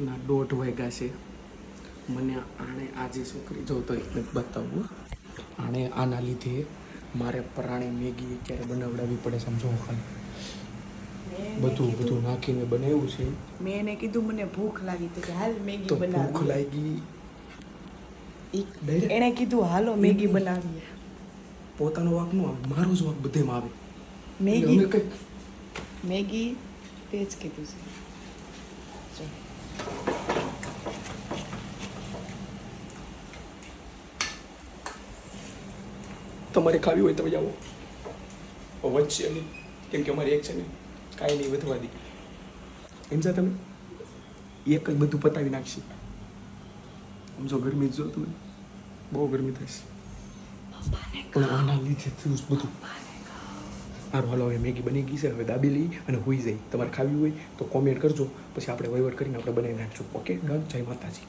રાતના 1:30 વાગ્યા છે. મને આણે આજે છોકરી જોતો એટલે બતાવું. આણે આના લીધે મારે પરાણે મેગી ક્યારે બનાવડાવવી પડે, સમજો ખાલી બધું નાખીને બનાવ્યું છે. મેં એને કીધું મને ભૂખ લાગી તો કે હાલ મેગી તો બનાવી. ભૂખ લાગી એને કીધું હાલો મેગી બનાવીએ. પોતાનો વાક નો આવે, મારો જ વાક બધેમાં આવે. મેગી તે જ કીધું છે. તમારે ખાવી હોય તો જાઓ, વચ્ચે નહીં, કેમ કે અમારે એક છે ને કાંઈ નહીં વધવા દી. સમજા તમે? એક જ બધું પતાવી નાખશે. સમજો, ગરમી જો તમે, બહુ ગરમી થશે. પણ આના લીધે થયું બધું. સારું હાલો, હવે મેગી બની ગઈ છે, હવે દાબી લઈ અને હોઈ જાય. તમારે ખાવી હોય તો કોમેન્ટ કરજો, પછી આપણે વહીવટ કરીને આપણે બનાવી નાખશું. Okay done. જય માતાજી.